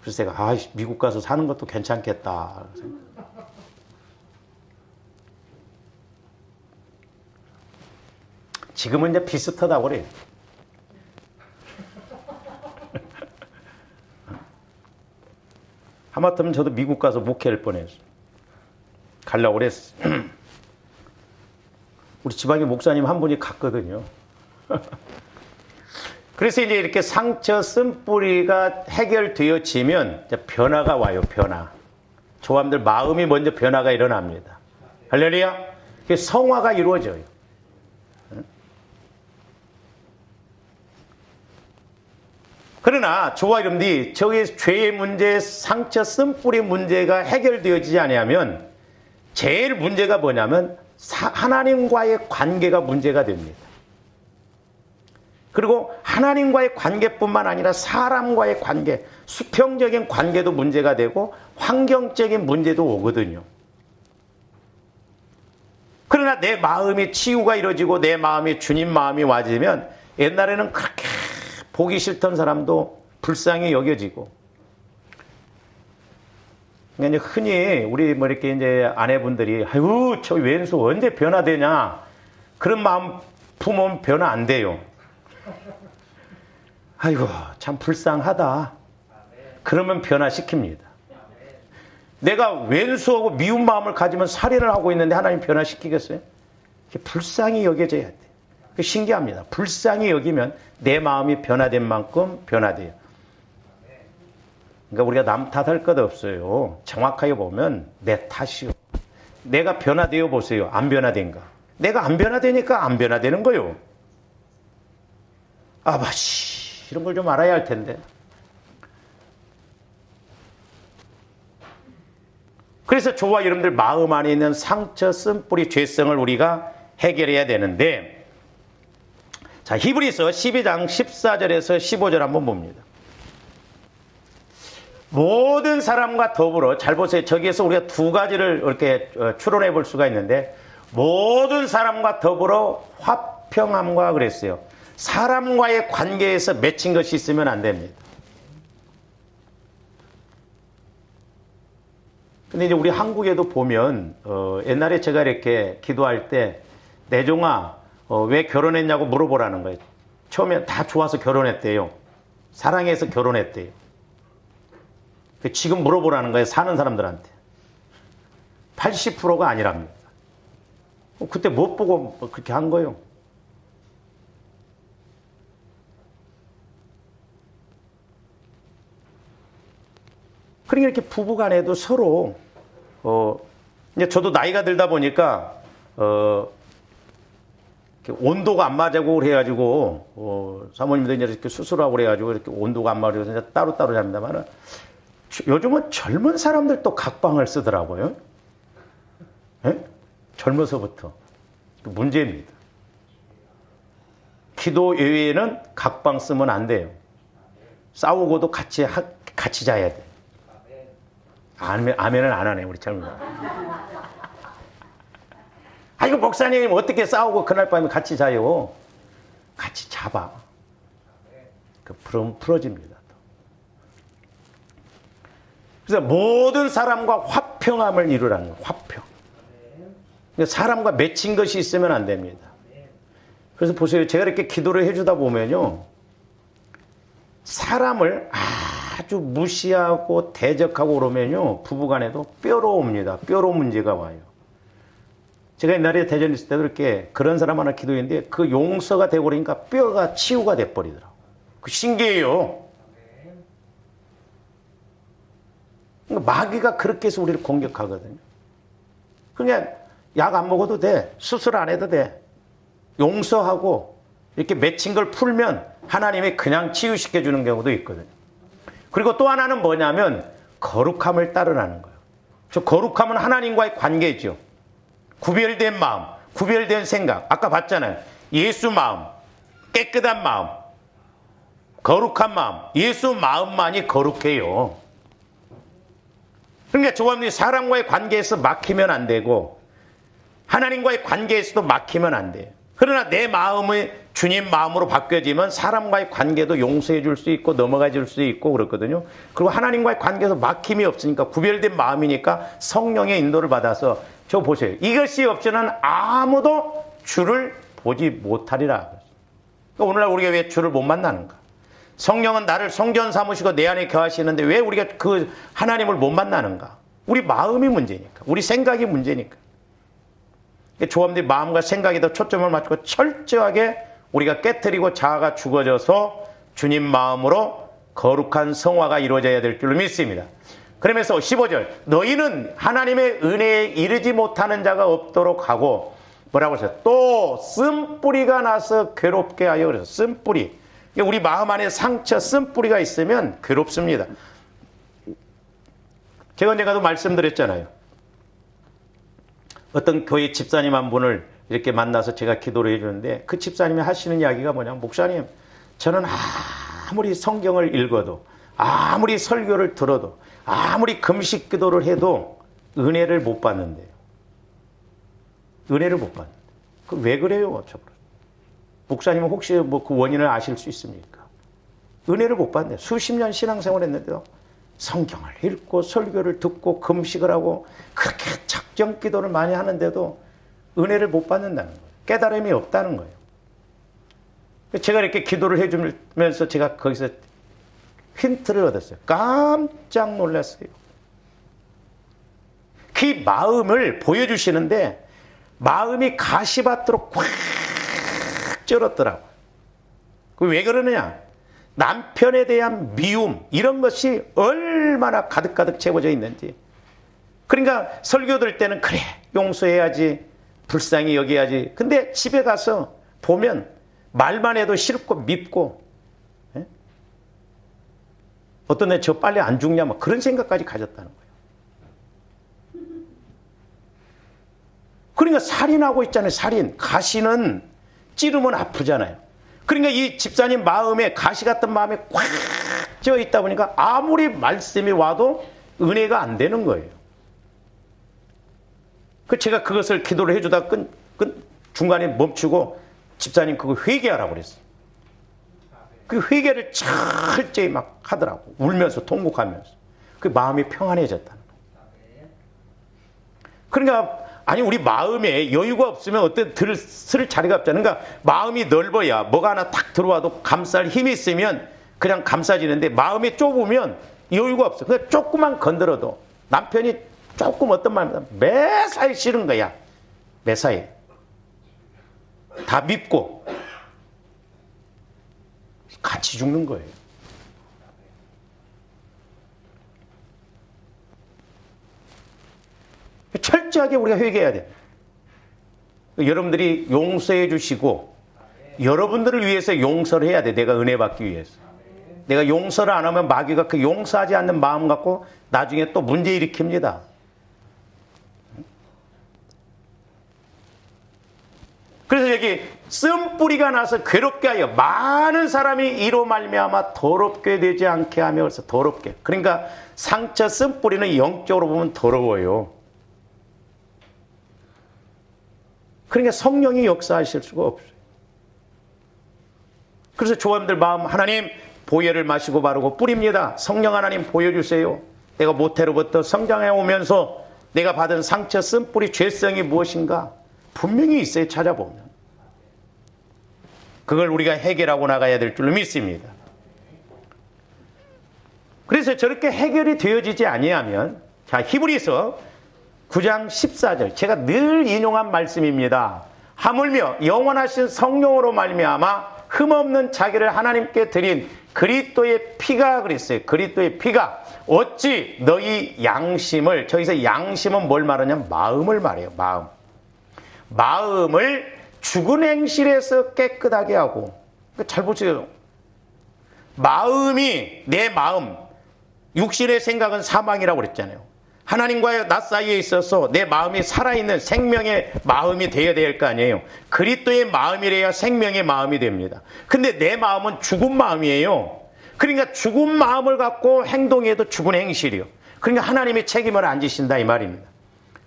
A: 그래서 제가 미국 가서 사는 것도 괜찮겠다. 지금은 이제 비슷하다고 그래요. 하마터면 저도 미국 가서 목회할 뻔했어요. 가려고 그랬어. 우리 지방에 목사님 한 분이 갔거든요. 그래서 이제 이렇게 상처 쓴뿌리가 해결되어지면 이제 변화가 와요, 변화. 조함들 마음이 먼저 변화가 일어납니다. 할렐루야. 성화가 이루어져요. 그러나 저와 여러분들이 저의 죄의 문제, 상처 쓴뿌리 문제가 해결되어지지 않으면 제일 문제가 뭐냐면 하나님과의 관계가 문제가 됩니다. 그리고 하나님과의 관계뿐만 아니라 사람과의 관계, 수평적인 관계도 문제가 되고 환경적인 문제도 오거든요. 그러나 내 마음이 치유가 이루어지고 내 마음이 주님 마음이 와지면 옛날에는 그렇게 보기 싫던 사람도 불쌍히 여겨지고. 그러니까 흔히 우리 뭐 이렇게 이제 아내분들이 아유 저 왼수 언제 변화되냐 그런 마음 품으면 변화 안 돼요. 아이고 참 불쌍하다. 그러면 변화시킵니다. 내가 왼수하고 미운 마음을 가지면 살인을 하고 있는데 하나님 변화시키겠어요? 불쌍히 여겨져야 돼. 신기합니다. 불쌍히 여기면 내 마음이 변화된 만큼 변화돼요. 그러니까 우리가 남 탓할 것 없어요. 정확하게 보면 내 탓이요. 내가 변화되어 보세요. 안 변화된가? 내가 안 변화되니까 안 변화되는 거요. 아바씨 이런 걸 좀 알아야 할 텐데. 그래서 저와 여러분들 마음 안에 있는 상처, 쓴뿌리, 죄성을 우리가 해결해야 되는데 자, 히브리서 12장 14절에서 15절 한번 봅니다. 모든 사람과 더불어 잘 보세요. 저기에서 우리가 두 가지를 이렇게 추론해 볼 수가 있는데 모든 사람과 더불어 화평함과 그랬어요. 사람과의 관계에서 맺힌 것이 있으면 안 됩니다. 근데 이제 우리 한국에도 보면 옛날에 제가 이렇게 기도할 때 내종아 왜 결혼했냐고 물어보라는 거예요. 처음에 다 좋아서 결혼했대요. 사랑해서 결혼했대요. 지금 물어보라는 거예요. 사는 사람들한테. 80%가 아니랍니다. 그때 못 보고 그렇게 한 거예요. 그러니까 이렇게 부부간에도 서로 이제 저도 나이가 들다 보니까 온도가 안 맞고 그래가지고 사모님도 이제 이렇게 수술하고 그래가지고 이렇게 온도가 안 맞아서 이제 따로따로 잡니다만은 요즘은 젊은 사람들 또 각방을 쓰더라고요. 네? 젊어서부터 문제입니다. 기도 외에는 각방 쓰면 안 돼요. 싸우고도 같이 자야 돼. 아멘은 안 하네 우리 젊은 사람. 아이고 목사님 어떻게 싸우고 그날 밤에 같이 자요? 같이 자봐. 그 풀어집니다. 그래서 모든 사람과 화평함을 이루라는 거예요. 화평. 사람과 맺힌 것이 있으면 안 됩니다. 그래서 보세요. 제가 이렇게 기도를 해주다 보면요. 사람을 아주 무시하고 대적하고 그러면요. 부부간에도 뼈로 옵니다. 뼈로 문제가 와요. 제가 옛날에 대전에 있을 때도 이렇게 그런 사람 하나 기도했는데 그 용서가 되고 그러니까 뼈가 치유가 돼버리더라고요. 그 신기해요. 그러니까 마귀가 그렇게 해서 우리를 공격하거든요. 그냥 약 안 먹어도 돼. 수술 안 해도 돼. 용서하고 이렇게 맺힌 걸 풀면 하나님이 그냥 치유시켜 주는 경우도 있거든요. 그리고 또 하나는 뭐냐면 거룩함을 따르라는 거예요. 저 거룩함은 하나님과의 관계죠. 구별된 마음, 구별된 생각. 아까 봤잖아요. 예수 마음, 깨끗한 마음, 거룩한 마음. 예수 마음만이 거룩해요. 그러니까 조합이 사람과의 관계에서 막히면 안 되고 하나님과의 관계에서도 막히면 안 돼요. 그러나 내 마음이 주님 마음으로 바뀌어지면 사람과의 관계도 용서해 줄 수 있고 넘어가 줄 수 있고 그렇거든요. 그리고 하나님과의 관계에서 막힘이 없으니까 구별된 마음이니까 성령의 인도를 받아서 저 보세요. 이것이 없이는 아무도 주를 보지 못하리라. 그러니까 오늘날 우리가 왜 주를 못 만나는가? 성령은 나를 성전 삼으시고 내 안에 거하시는데 왜 우리가 그 하나님을 못 만나는가? 우리 마음이 문제니까. 우리 생각이 문제니까. 조합들이 마음과 생각에 더 초점을 맞추고 철저하게 우리가 깨트리고 자아가 죽어져서 주님 마음으로 거룩한 성화가 이루어져야 될 줄로 믿습니다. 그러면서 15절 너희는 하나님의 은혜에 이르지 못하는 자가 없도록 하고 뭐라고 하셨어요? 또 쓴뿌리가 나서 괴롭게 하여 그래서 쓴뿌리. 우리 마음 안에 상처 쓴뿌리가 있으면 괴롭습니다. 제가 언젠가도 말씀드렸잖아요. 어떤 교회 집사님 한 분을 이렇게 만나서 제가 기도를 해주는데 그 집사님이 하시는 이야기가 뭐냐면 목사님 저는 아무리 성경을 읽어도 아무리 설교를 들어도 아무리 금식 기도를 해도 은혜를 못 받는데요. 은혜를 못 받는데. 왜 그래요? 목사님은 혹시 뭐 그 원인을 아실 수 있습니까? 은혜를 못 받는데 수십 년 신앙생활 했는데도 성경을 읽고 설교를 듣고 금식을 하고 그렇게 작정 기도를 많이 하는데도 은혜를 못 받는다는 거예요. 깨달음이 없다는 거예요. 제가 이렇게 기도를 해주면서 제가 거기서 힌트를 얻었어요. 깜짝 놀랐어요. 그 마음을 보여주시는데 마음이 가시밭으로 꽉 쩔었더라고요. 왜 그러느냐? 남편에 대한 미움 이런 것이 얼마나 가득가득 채워져 있는지. 그러니까 설교 들 때는 그래 용서해야지 불쌍히 여겨야지. 근데 집에 가서 보면 말만 해도 싫고 밉고 예? 어떤 애 저 빨리 안 죽냐 막 그런 생각까지 가졌다는 거예요. 그러니까 살인하고 있잖아요. 살인. 가시는 찌르면 아프잖아요. 그러니까 이 집사님 마음에 가시 같은 마음에 꽉 찌어 있다 보니까 아무리 말씀이 와도 은혜가 안 되는 거예요. 그 제가 그것을 기도를 해주다 중간에 멈추고 집사님 그거 회개하라고 그랬어요. 그 회개를 철저히 막 하더라고. 울면서 통곡하면서. 그 마음이 평안해졌다는 거예요. 그러니까 아니 우리 마음에 여유가 없으면 어떤 쓸 자리가 없잖아요. 그러니까 마음이 넓어야 뭐가 하나 탁 들어와도 감쌀 힘이 있으면 그냥 감싸지는데 마음이 좁으면 여유가 없어. 그러니까 조금만 건드려도 남편이 조금 어떤 말이면 매사에 싫은 거야. 매사에. 다 밉고 같이 죽는 거예요. 철저하게 우리가 회개해야 돼. 여러분들이 용서해 주시고 여러분들을 위해서 용서를 해야 돼. 내가 은혜 받기 위해서. 내가 용서를 안 하면 마귀가 그 용서하지 않는 마음 갖고 나중에 또 문제 일으킵니다. 그래서 여기 쓴뿌리가 나서 괴롭게 하여 많은 사람이 이로 말미암아 더럽게 되지 않게 하며 그래서 더럽게. 그러니까 상처 쓴뿌리는 영적으로 보면 더러워요. 그러니까 성령이 역사하실 수가 없어요. 그래서 조함들 마음, 하나님 보혈을 마시고 바르고 뿌립니다. 성령 하나님 보여주세요. 내가 모태로부터 성장해 오면서 내가 받은 상처, 쓴뿌리, 죄성이 무엇인가 분명히 있어요. 찾아보면. 그걸 우리가 해결하고 나가야 될 줄로 믿습니다. 그래서 저렇게 해결이 되어지지 아니하면, 자, 히브리서 9장 14절, 제가 늘 인용한 말씀입니다. 하물며 영원하신 성령으로 말미암아 흠없는 자기를 하나님께 드린 그리스도의 피가, 그랬어요. 그리스도의 피가 어찌 너희 양심을, 저기서 양심은 뭘 말하냐면 마음을 말해요. 마음을 죽은 행실에서 깨끗하게 하고. 잘 보세요. 마음이, 내 마음, 육신의 생각은 사망이라고 그랬잖아요. 하나님과의 나 사이에 있어서 내 마음이 살아있는 생명의 마음이 되어야 될 거 아니에요. 그리스도의 마음이래야 생명의 마음이 됩니다. 근데 내 마음은 죽은 마음이에요. 그러니까 죽은 마음을 갖고 행동해도 죽은 행실이요. 그러니까 하나님의 책임을 안 지신다 이 말입니다.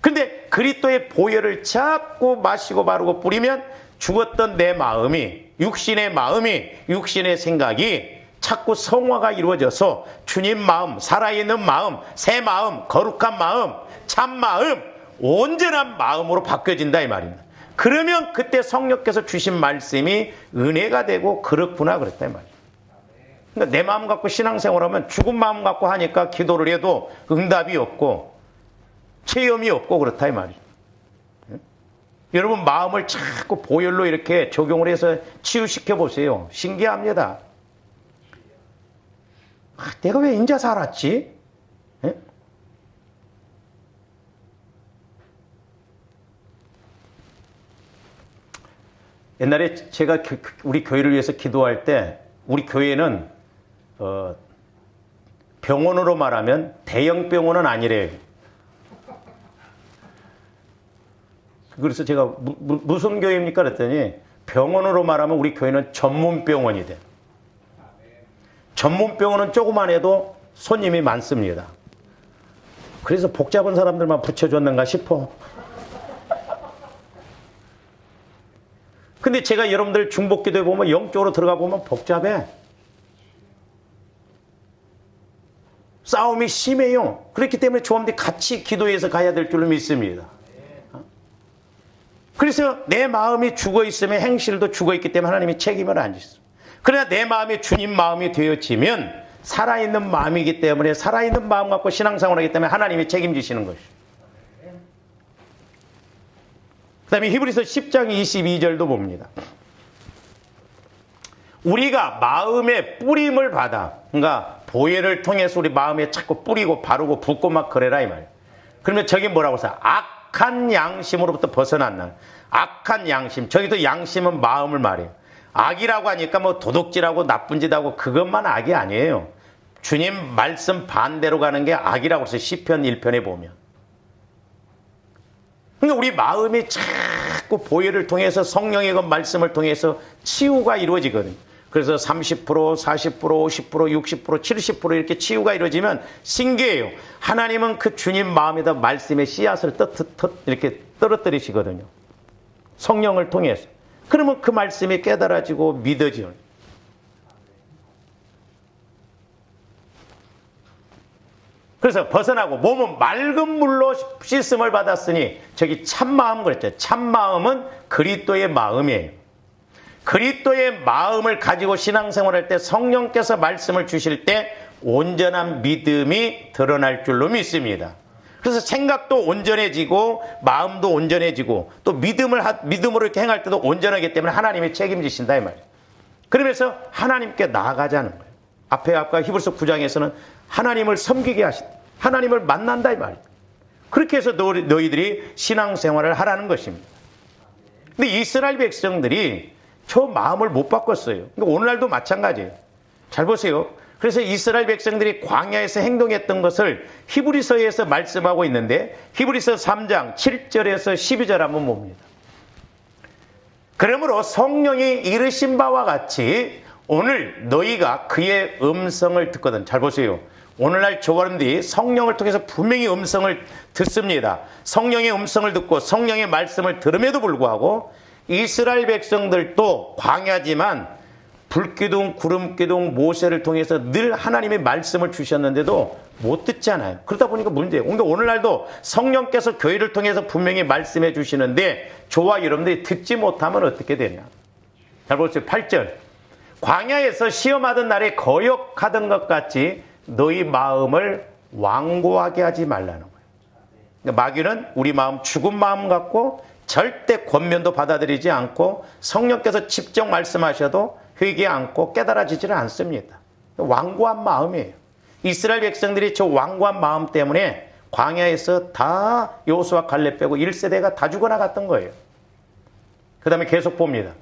A: 근데 그리스도의 보혈을 자꾸 마시고 바르고 뿌리면 죽었던 내 마음이, 육신의 마음이, 육신의 생각이 자꾸 성화가 이루어져서 주님 마음, 살아있는 마음, 새 마음, 거룩한 마음, 참 마음, 온전한 마음으로 바뀌어진다 이 말입니다. 그러면 그때 성령께서 주신 말씀이 은혜가 되고 그렇구나 그랬다 이 말입니다. 그러니까 내 마음 갖고 신앙생활하면 죽은 마음 갖고 하니까 기도를 해도 응답이 없고 체험이 없고 그렇다 이 말이죠. 여러분 마음을 자꾸 보혈로 이렇게 적용을 해서 치유시켜 보세요. 신기합니다. 내가 왜 인자 살았지? 예? 옛날에 제가 우리 교회를 위해서 기도할 때 우리 교회는 병원으로 말하면 대형 병원은 아니래요. 그래서 제가 무슨 교회입니까? 그랬더니 병원으로 말하면 우리 교회는 전문병원이 돼. 전문병원은 조그만 해도 손님이 많습니다. 그래서 복잡한 사람들만 붙여줬는가 싶어. 근데 제가 여러분들 중복기도에 보면 영적으로 들어가 보면 복잡해. 싸움이 심해요. 그렇기 때문에 조합들이 같이 기도해서 가야 될 줄로 믿습니다. 그래서 내 마음이 죽어 있으면 행실도 죽어 있기 때문에 하나님이 책임을 안 지십니다. 그러나 내 마음이 주님 마음이 되어지면 살아있는 마음이기 때문에 살아있는 마음 갖고 신앙생활을 하기 때문에 하나님이 책임지시는 것이죠. 그 다음에 히브리서 10장 22절도 봅니다. 우리가 마음의 뿌림을 받아, 그러니까 보혈을 통해서 우리 마음에 자꾸 뿌리고 바르고 붓고 막 그래라 이 말이에요. 그러면 저게 뭐라고 해서 악한 양심으로부터 벗어났나. 악한 양심, 저기도 양심은 마음을 말해요. 악이라고 하니까 뭐 도둑질하고 나쁜 짓하고 그것만 악이 아니에요. 주님 말씀 반대로 가는 게 악이라고 해서 시편 1편에 보면. 그러니까 우리 마음이 자꾸 보혈을 통해서 성령의 그 말씀을 통해서 치유가 이루어지거든요. 그래서 30%, 40%, 50%, 60%, 70% 이렇게 치유가 이루어지면 신기해요. 하나님은 그 주님 마음에다 말씀의 씨앗을 이렇게 떨어뜨리시거든요. 성령을 통해서. 그러면 그 말씀이 깨달아지고 믿어지요. 그래서 벗어나고 몸은 맑은 물로 씻음을 받았으니 저기 참마음 그랬죠. 참마음은 그리스도의 마음이에요. 그리스도의 마음을 가지고 신앙생활할 때 성령께서 말씀을 주실 때 온전한 믿음이 드러날 줄로 믿습니다. 그래서 생각도 온전해지고 마음도 온전해지고 또 믿음으로 이렇게 행할 때도 온전하기 때문에 하나님이 책임지신다 이 말이에요. 그러면서 하나님께 나아가자는 거예요. 앞에 아까 히브리서 9장에서는 하나님을 섬기게 하신다. 하나님을 만난다 이 말이에요. 그렇게 해서 너희들이 신앙생활을 하라는 것입니다. 근데 이스라엘 백성들이 저 마음을 못 바꿨어요. 그러니까 오늘날도 마찬가지예요. 잘 보세요. 그래서 이스라엘 백성들이 광야에서 행동했던 것을 히브리서에서 말씀하고 있는데 히브리서 3장 7절에서 12절 한번 봅니다. 그러므로 성령이 이르신 바와 같이 오늘 너희가 그의 음성을 듣거든. 잘 보세요. 오늘날 저와님들이 성령을 통해서 분명히 음성을 듣습니다. 성령의 음성을 듣고 성령의 말씀을 들음에도 불구하고 이스라엘 백성들도 광야지만 불기둥, 구름기둥, 모세를 통해서 늘 하나님의 말씀을 주셨는데도 못 듣잖아요. 그러다 보니까 문제예요. 그러니까 오늘날도 성령께서 교회를 통해서 분명히 말씀해 주시는데 저와 여러분들이 듣지 못하면 어떻게 되냐. 잘 보세요. 8절. 광야에서 시험하던 날에 거역하던 것 같이 너희 마음을 완고하게 하지 말라는 거예요. 그러니까 마귀는 우리 마음 죽은 마음 갖고 절대 권면도 받아들이지 않고 성령께서 직접 말씀하셔도 회개 않고 깨달아지지를 않습니다. 완고한 마음이에요. 이스라엘 백성들이 저 완고한 마음 때문에 광야에서 다 여호수아 갈렙 빼고 1세대가 다 죽어나갔던 거예요. 그 다음에 계속 봅니다.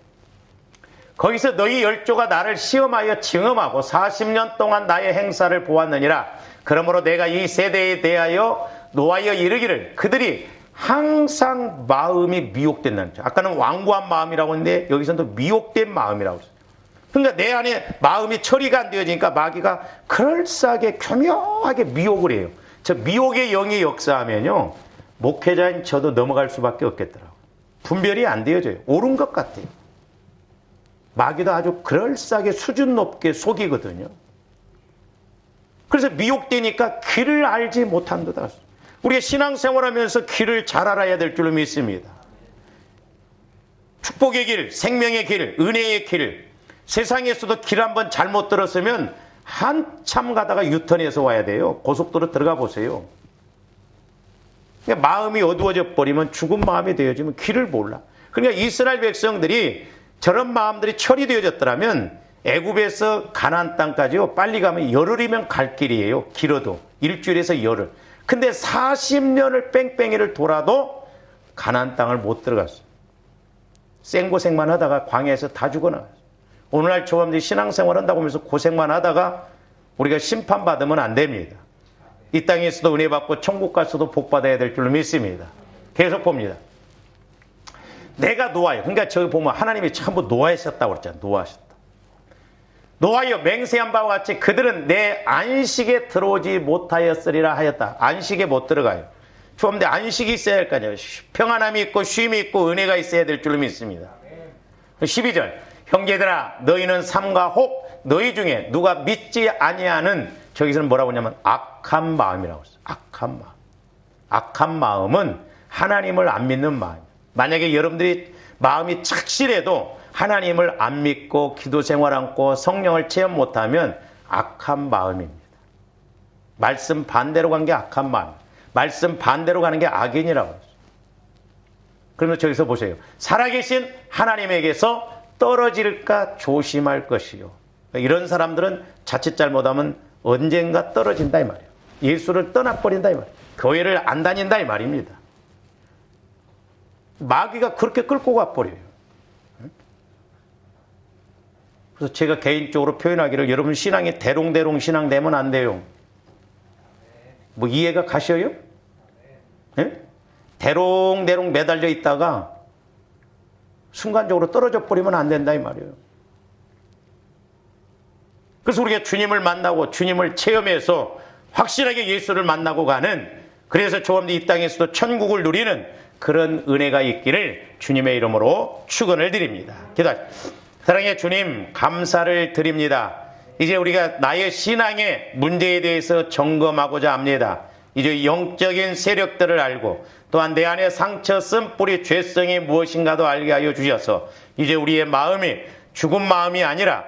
A: 거기서 너희 열조가 나를 시험하여 증험하고 40년 동안 나의 행사를 보았느니라. 그러므로 내가 이 세대에 대하여 노하여 이르기를 그들이 항상 마음이 미혹된다는 거죠. 아까는 완고한 마음이라고 했는데 여기서는 또 미혹된 마음이라고 했어요. 그러니까 내 안에 마음이 처리가 안 되어지니까 마귀가 그럴싸하게 교묘하게 미혹을 해요. 저 미혹의 영이 역사하면요, 목회자인 저도 넘어갈 수밖에 없겠더라고요. 분별이 안 되어져요. 옳은 것 같아요. 마귀도 아주 그럴싸하게 수준 높게 속이거든요. 그래서 미혹되니까 길을 알지 못한 듯 알았어요. 우리가 신앙생활하면서 길을 잘 알아야 될 줄로 믿습니다. 축복의 길, 생명의 길, 은혜의 길. 세상에서도 길 한번 잘못 들었으면 한참 가다가 유턴해서 와야 돼요. 고속도로 들어가 보세요. 그러니까 마음이 어두워져 버리면 죽은 마음이 되어지면 길을 몰라. 그러니까 이스라엘 백성들이 저런 마음들이 처리되어졌더라면 애굽에서 가나안 땅까지요, 빨리 가면 열흘이면 갈 길이에요. 길어도 일주일에서 열흘. 근데 40년을 뺑뺑이를 돌아도 가나안 땅을 못 들어갔어요. 생고생만 하다가 광야에서 다 죽어나갔어요. 오늘날 저분들이 신앙생활 한다고 하면서 고생만 하다가 우리가 심판받으면 안 됩니다. 이 땅에서도 은혜 받고 천국 가서도 복 받아야 될 줄로 믿습니다. 계속 봅니다. 내가 노하여, 그러니까 저기 보면 하나님이 전부 노하셨다고 그랬잖아요. 노하셨다. 노하여 맹세한 바와 같이 그들은 내 안식에 들어오지 못하였으리라 하였다. 안식에 못 들어가요. 그런데 안식이 있어야 할 거 아니에요. 평안함이 있고 쉼이 있고 은혜가 있어야 될 줄로 믿습니다. 12절. 형제들아 너희는 삼가 혹 너희 중에 누가 믿지 아니하는, 저기서는 뭐라고 하냐면 악한 마음이라고 했어요. 악한 마음. 악한 마음은 하나님을 안 믿는 마음이에요. 만약에 여러분들이 마음이 착실해도 하나님을 안 믿고 기도 생활 않고 성령을 체험 못하면 악한 마음입니다. 말씀 반대로 간 게 악한 마음, 말씀 반대로 가는 게 악인이라고 했어요. 그러면 저기서 보세요. 살아계신 하나님에게서 떨어질까 조심할 것이요. 이런 사람들은 자칫 잘못하면 언젠가 떨어진다 이 말이에요. 예수를 떠나버린다 이 말이에요. 교회를 안 다닌다 이 말입니다. 마귀가 그렇게 끌고 가버려요. 그래서 제가 개인적으로 표현하기를, 여러분 신앙이 대롱대롱 신앙 되면 안 돼요. 뭐 이해가 가셔요? 네? 대롱대롱 매달려 있다가 순간적으로 떨어져 버리면 안 된다 이 말이에요. 그래서 우리가 주님을 만나고 주님을 체험해서 확실하게 예수를 만나고 가는, 그래서 조금도 이 땅에서도 천국을 누리는 그런 은혜가 있기를 주님의 이름으로 축원을 드립니다. 기도하십시오. 사랑의 주님, 감사를 드립니다. 이제 우리가 나의 신앙의 문제에 대해서 점검하고자 합니다. 이제 영적인 세력들을 알고 또한 내 안에 상처 쓴뿌리 죄성이 무엇인가도 알게 하여 주셔서 이제 우리의 마음이 죽은 마음이 아니라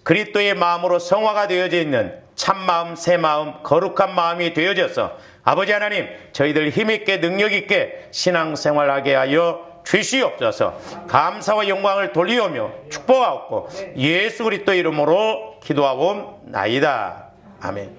A: 그리스도의 마음으로 성화가 되어져 있는 참마음, 새마음, 거룩한 마음이 되어져서 아버지 하나님, 저희들 힘있게 능력있게 신앙생활하게 하여 주시옵소서. 감사와 영광을 돌리오며 축복하옵고 예수 그리스도 이름으로 기도하옵나이다. 아멘.